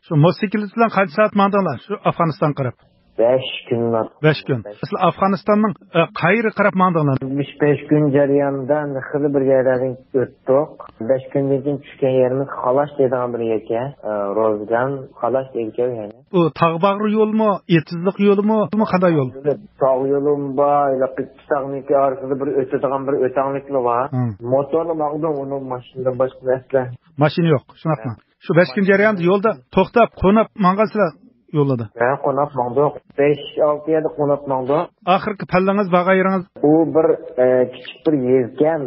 Şu motosiklet bilan qancha soat mandinglar? Shu Afg'onistonga qarab. 5 gün. 5 gün. Siz Afg'onistonning qayeri qarab mandinglar? 5 gün jarayondan xili bir yerlardan o'tdik. 5 kundan keyin tushgan yerimiz Xalash degan bir yerga, Rozgan Xalash degan yani. Bu tog' bag'ri yo'lmi, etizlik yo'lmi, qanday yo'l? Tog' yo'lim bor, tog'niki orasida bir o'tadigan bir o'tangliklar bor. Motorni maqdum uni mashinada boshqa narsa. Mashina yo'q, shunaqmi? Shu 5 kun jarayonida yo'lda to'xtab, qo'nib mangansizlar yo'lda. Qonab mangdoq 5-6 yerda qonab mangdoq. Oxirgi pallangiz bag'ayringiz u bir kichik bir yezgan.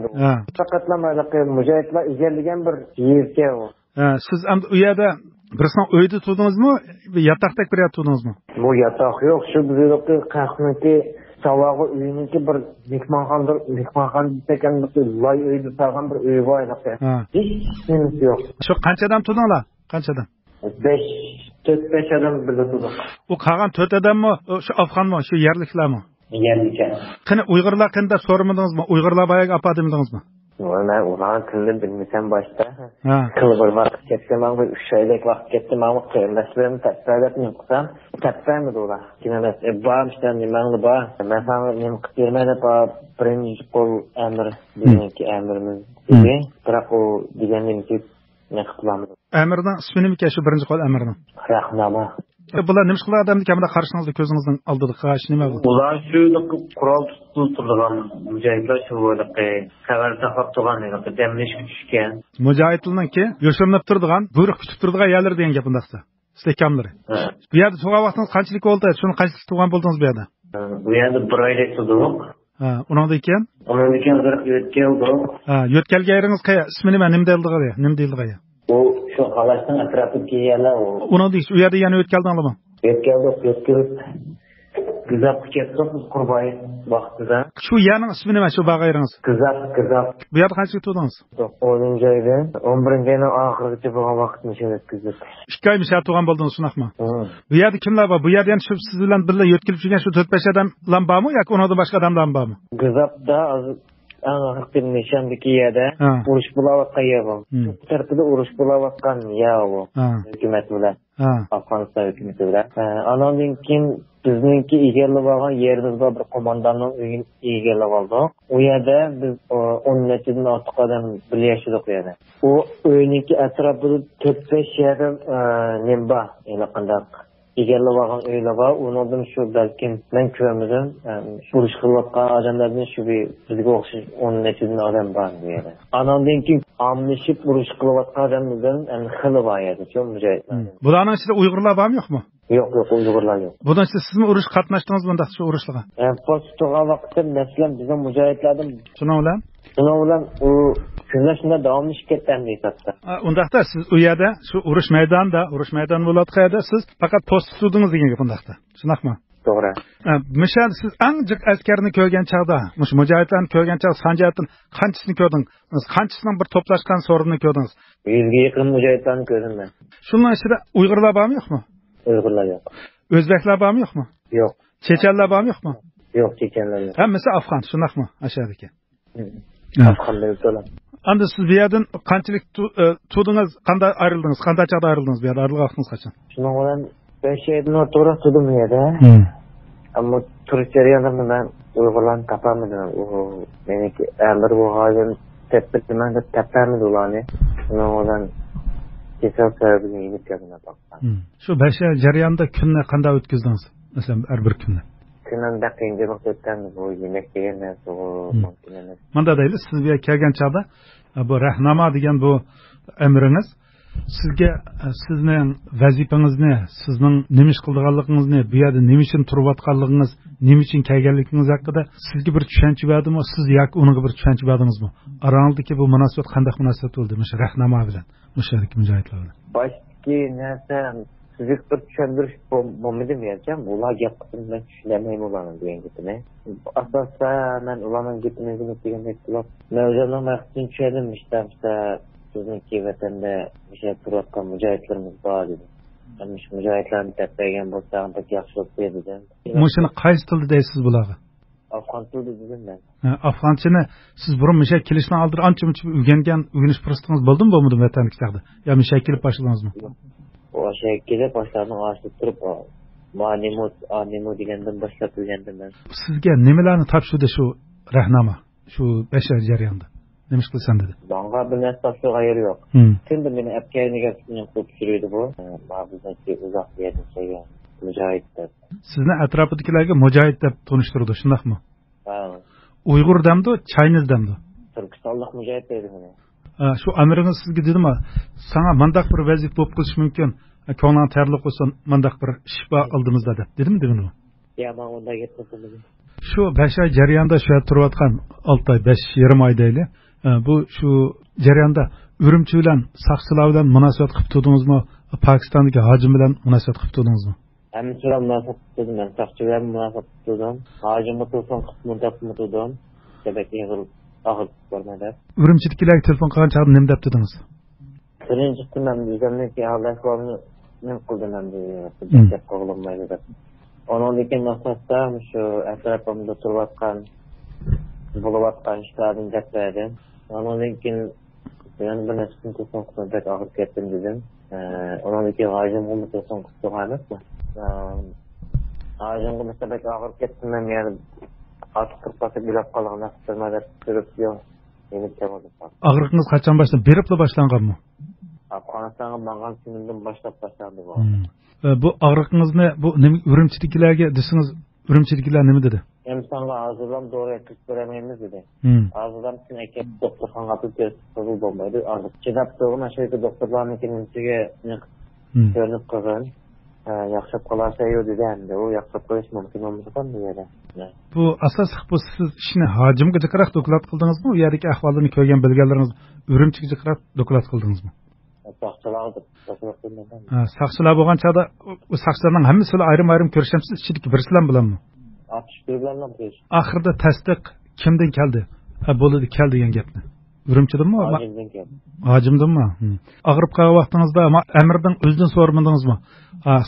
Faqatlamaliqi mujohidlar egallagan bir yezga u. Siz ham u yerda birisini uyda turdingizmi, yotoqda bir yerda turdingizmi? Bu yotoq yo'q, shu bizning qahmiki savog'i uyiniki bir mehmonxona degan bir loy uyda turgan bir uy bor edi. Hech narsa yo'q. Shu qanchadan turdinglar? Qanchadan? 4-5 adam birga turdik. U qolgan 4 odammi? Shu afg'onmi, shu yerliklarmi? Yerliklar. Qani Uyg'urlar qanda so'ramadingizmi? Uyg'urlar boyaga apa demedingizmi? Men ularning tilini bilmasam boshda. Qilib bir vaqt ketdi, men bir 3 oylik vaqt ketdi, men qiyinlashlarni tasavvurni qilsam, tapamidi ular. Kinolar, barmishdan nimani bor. Men ham nim qilmaydi, birinchi qo'l amr, birinchi amrimiz. Biroq u deganimki ne qilamiz? Amirning ismi nima ekan shu birinchi qo'l amirning? Rahnama. Bular nima qilgan odamni kamida qarshingizda ko'zingizning oldida qarash nima bu? Ular shu qurol tutulgan mujohidlar shu bo'liqi xabar taqib turgan edi, demlish tushgan. Mujohidlarningki yo'shirinib turadigan, buyruq kutib turadigan yerlar degan gap bundaqsa. Istekamlari. Bu yerda turgan vaqtingiz qanchalik bo'ldi? Shuni qanchalik turgan bo'ldingiz bu yerda? Bu yerda 1 oylik turdik. Undan keyin? Undan keyin yo'tkaldik. Yo'tkalga yeringiz qaya? Ismi nima? Nima deyildi? Nima deyildi? O şu Xalashning atrofiga yerlar u. Uni deysiz, u yerda yana o'tkaldingizmi? O'tkazib. Gizab ketdik Qurboy vaqtida. Shu yerning ismi nima? Shu bag'ayringiz? Gizab. Bu yerda qancha turdingiz? 10-oyda, 11-oyning oxirigacha bo'lgan vaqtni o'tkazdik. 2 oy misal turgan bo'ldingiz, shunaqmi? Bu yerda kimlar bor? Bu yerda ham shu siz bilan birga yo'tkilib yurgan shu 4-5 odamlar bormi yoki ulardan boshqa odamlar bormi? Gizabda Ağırlıklı nişandaki yerde uruş bulavatkan yer bu. Bu tarafta uruş bulavatkan yer bu. Hükümet bile. Afganistan hükümeti bile. Anadolu'nun kim bizninki egerli olan yerimizde bir komandanın uyun egerli oldu. O yerde biz 10 neçeden artık adam bir yaşadık yani. O uyuninki etrafında 4-5 yerde nemba yanakında. Egerli olan öyle var. Onlardan şu belki ben köyümüzün uruş kılvatkan adamlardan şu bir bizge okşayış 10 neçeden adam var yani. Anadolu'nun kim amnişip uruş kılvatkan adamlardan hılı var yani. Çok mücahitler. Bularning ichida Uyg'urlar bormi yo'qmi? Yo'q, Uyg'urlar yo'q. Bundan ichida sizmi urush qatnashdingizmi bunda shu urushlarga? Postga vaqtda masalan bizning mujohidlardan Shundan bilan u kunlar shunda davomlashib ketgan deyapti. Undaqda siz u yerda shu urush maydoni bo'layotgan yerda siz faqat post tutdingiz degan gap undaqda. Shunaqmi? To'g'ri. Misal siz eng jiq askarni ko'rgan chaqda, mush mujohidlarni ko'rgan chaq sanjatning qanchisini ko'rdingiz? Qanchasining bir to'plashgan so'rini ko'rdingiz? 100 ga yaqin mujohidlarni ko'rdim men. Shundan ichida Uyg'urlar bormi yo'qmi? Uyg'urlar yo'q. O'zbeklar bormi yo'qmi? Yo'q. Chechenlar bormi yo'qmi? Yo'q, chechenlar yo'q. Hammasi afg'on, shunaqmi? Ashadiki. Afg'onlar to'la. Endi siz bu yerdan qanchalik turdingiz, qanday ayrildingiz, qanday chaqda ayrildingiz bu yerdan ayrılgan vaqtingiz qachon? Shuning bilan 5 oydan o'rtoq turdim bu yerda. Ammo turish jarayonida men Uyg'urlarni topolmadim. U meniki amir bu hozir tepkiman deb topolmadi ularni. Shuning bilan kesal sababiga yetib keldim baqman. Shu 5 oy jarayonida kunni qanday o'tkazdingiz? Masalan, har bir kunni. Kunimda qiyinchilik o'tgan bu yemek degan narsa mumkin emas. Manda deylik, siz bu yerga kelgan chaqda bu rahnama degan bu amringiz sizga sizning vazifangizni, sizning nima ish qilganligingizni, bu yerda nima uchun turayotganligingiz, nima uchun kelganligingiz haqida sizga bir tushuncha berdimi, siz yoki unga bir tushuncha berdingizmi? Arangizdagi bu munosabat qanday munosabat bo'ldi? O'sha rahnama bilan, mushrik mujohidlar bilan. Boshqa narsa sizga bir tushuntirish bo'lmadimi yercham? Ular gap qilib men tushunmayman ularni degan gapini. Asosan men ularning gapini degandek qilib, men o'zimning maqsadini tushundim işte sizniki vatanda o'sha turayotgan mujohidlarimiz bor dedi. Men shu mujohidlarni tapagan bo'lsam pek yaxshi bo'lib dedim. Mushuni qaysi tilda deysiz bularga? Afg'on tilida dedim men. Afg'onchani siz burun misha kelishdan oldin ancha-muncha o'rganish fursatingiz bo'ldimi, bo'lmadimi vatanliklarda? Yo misha kelib boshladingizmi? O aşağıya gelip başlarını açıp durup Animo degenden başlap bilgendim ben. Sizge nimelarni topshirdi shu rahnoma, shu 5 oy jarayonida? Nima ish qilsan dedi? Bana bir narsa topshiriq ayeri yok. Şimdi beni apkayniga qilib sürüydü bu. Bizden uzak bir yerden şeyga Mücahit deb. Sizni atrofidagilarga Mujohid deb tanishtirdi, shundaqmi? Ha. Uyg'ur demdi, Chinese demdi. Turkistonlik Mücahit dedi beni. Shu amiringiz sizga dedimi, sana mandaq bir vazifa bo'lib qilish mumkin. Ko'ngling tarliq bo'lsa, mandaq bir shifo oldimizda deb. Dedimi dedim u? Ya men unda ketdim. Shu 5 oy jarayonda shu yerda turayotgan 6 oy, 5,5 oy deyli. Bu shu jarayonda Urumchi bilan saqchilar bilan munosabat qilib turdingizmi? Pokistondagi hojim bilan munosabat qilib turdingizmi? Hamma bilan munosabat qildim. Men saqchi bilan munosabat qildim. Hojimni telefon qilib turdim. Sebab ağır görmedi. Urumchidagilarga telefon qilgan chog'da nima deb dedingiz? Birinchi men bizamniki ahvolni men qildim endi deb qo'yilmaydi deb. Onun lekin maqsadda shu atrofimda turayotgan bo'layotgan ishlarni gapirdim. Onun lekin men bir narsa telefon qilib og'ir ketdim dedim. Onun lekin hojimga telefon qilib turganmiz. Hojimga mesela og'ir ketdim men yani artık kırpası bilap kalığına sırmadır sürüp yok. Yeni çabadım. Ağrıqınız kaçan başlandı? Beripli başlanğan mı? Afganistan'a bangan gününden başlandı bu. Bu ağrıqınız ne? Bu Urumchidagilarga desiniz, Urumchidagilar nima dedi? Emsanga ağzıdan doğru etkisi veremeyimiz dedi. Ağzıdan için ekip doktorxanaga atıp kabul olmaydı. Artık çidap doğun aşağıda doktorların kendisiyle görünüp kızın. Yaxshab qolarsa yo dedi endi u yaxshab qo'yish mumkin bo'lmagan bu yerda. Bu asosiy bu siz ishni hojimga jiqroq doklad qildingizmi? U yerdagi ahvolni ko'rgan bilganlaringiz Urumchiga jiqroq doklad qildingizmi? Saqchilar bo'lgan chog'da u saqchilarning hammasi ayrim ko'rishamsiz, ichidagi birsilar bilanmi? bilan oxirida tasdiq kimdan keldi? Bo'ladi kel degan gapni. Urumchidimi? Hojimdimi? Og'rib qolgan vaqtingizda amirdan o'zidan so'ramadingizmi?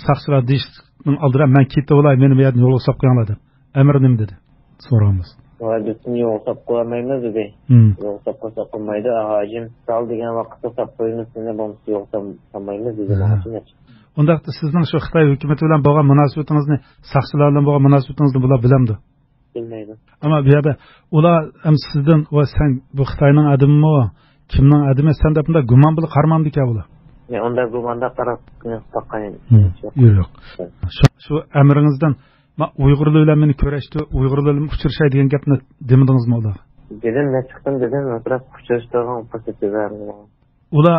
Saqchilar deyishning oldida men ketib olay, meni bu yerdan yo'l olib qo'yinglar deb. Amir nima dedi? So'ramiz. Hojimni yo'l olib qo'ymaymiz dedi. Yo'l olib qo'ymaydi. Hojim sal degan vaqtda olib qo'yamiz, seni bo'lmasa yo'l olmaymiz dedi. Undaqda sizning shu Xitoy hukumati bilan bo'lgan munosabatingizni, saqchilar bilan bo'lgan munosabatingizni bular bilamdi. Bilmaydi. Ama bu yerda ular ham sizdan va sen bu Xitoyning adamimi, kimning adami sen deb bunda gumon bilan qarmamdi ekan bular. Men unda gumonda qarab taqqan edim. Yo'q. Shu amiringizdan Uyg'urlar bilan meni ko'rishdi, Uyg'urlar bilan uchrashay degan gapni demedingizmi ular? Dedim, men chiqdim dedim, biroq uchrashtirgan fursatni ular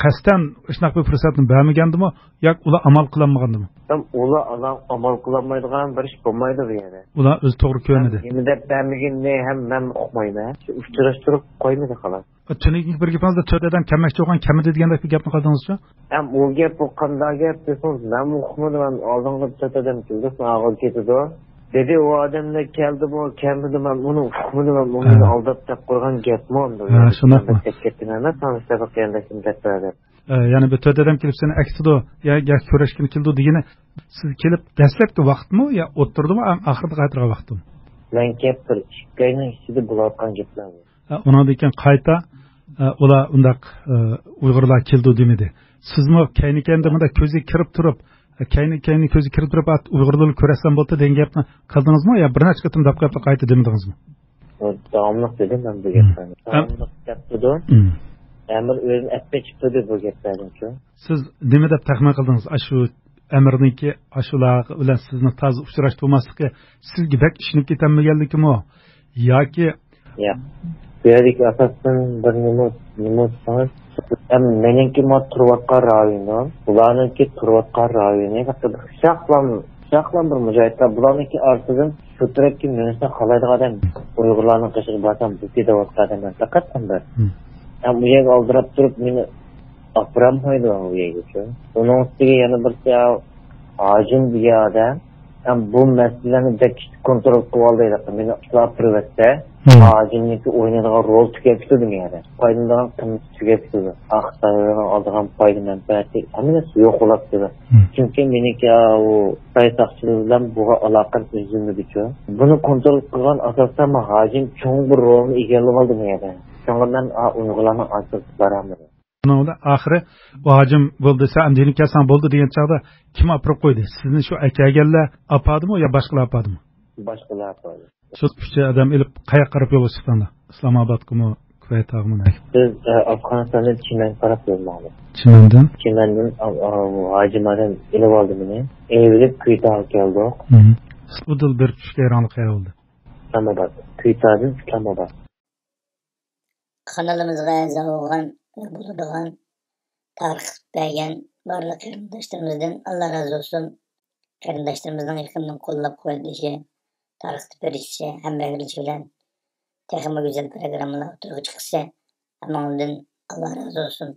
qasddan shunaqa bir fursatni bermagandimi yoki ular amal qilolmagandimi? Ular amal qilolmaydigan bir ish bo'lmaydi bu yerda. Ular o'zi to'g'ri ko'radi. Nima deb bermaganni ham men uqmayman. Uchrashtirib qo'ymadi xolos. Tuning bir gapingizda to'dadan kammakchi bo'lgan kamida degandek bir gapni qildingizchi? Ham u gap bu qanday gap desam, men uqmadim, oldinga to'dadan keldi, og'ir ketdi. Dedi o adamla keldi bu kendini ben bunu onu aldap qo'ygan gapmi unda. Shunaqmi? Ketganlar tanishlar qilgandakim gaplar. Yani bu to'rt odam kelib seni aksido ya ko'rishgani keldi degani siz kelib dastlabki vaqtmi yo o'tirdimi oxirgi qaytirgan vaqtmi? Men kelib bir ikkining ichida bo'layotgan gaplar. Undan keyin qayta ular undaq Uyg'urlar keldi demedi. Sizmi kaynikanda bunda ko'zi kirib turib kayni ko'zi kirib turib Uyg'urlarni ko'rasam bo'ldi degan gapni qildingizmi yo bir necha qatim dab qayta demedingizmi? Davomli dedim men bu gaplarni. Davomli gapdim. Amir o'zini aytib chiqdi bu gaplarni. Siz nima deb taxmin qildingiz? Shu amirniki ashular bilan sizni toz uchrashib bo'lmasligi sizga bak ishinib ketanmaganligimi yoki Berik asasen bir nima sanat meniki mat turvatqan rayonu, bularniki turvatqan rayonu. Şaqlan bir mücahitler bularniki artıdan şu tarafki menisi qalaydigan adam Uyg'urlarning qishig'i basam bu ketayotgan adam faqatdan bir. Bu yerga oldirib turib meni oprammaydi u yerga. Uning ustiga yana bir hojim degan odam bu masalalarni kontrol qilib oldi. Meni ushlab turibdi. Hojimniki o'ynaydigan rol tugab dunyoda. Foydalangan qimmat tugab turibdi. Aqsagan oldigan foyda manfaati hammasi yo'q bo'lib turibdi. Chunki meniki u saytaqchilar bilan bu aloqam uzilmadi-ku. Buni kontrol qilgan asosda hojim cho'ng bir rolni egallab oldi dunyoda. Shundan Uyg'urlarning asosiy barami. Bunun ahiri bu hacım buldu, sen denik kelsen buldu diyen çağda kim apırıp koydu? Sizin şu ekegelle apadı mı ya başkalar apadı mı? Başkalar apadı. Şu üççe adam elip kayak qarab yolu çıktığında İslamabad'ı mı Kuveyt ağımına? Biz Afganistan'dan Çimen qarab yolmalı. Çimen'den? Çimen'den hacımadan elip aldı beni. Evlip Kuyta geldik. Bu dil bir düşkeyranlık yer oldu. İslamabad. Kuyta'dan İslamabad. Kanalımızga a'zo bo'lgan va bo'ladigan tarix bergan barliq qarindoshlarımızdan Allah razı olsun. Qarindoshlarımızning yaqindan qo'llab qo'yilishi, tarix berishi, hammagarlik bilan texnik güzel programmalar o'tirib chiqsa, hammangdan Allah razı olsun.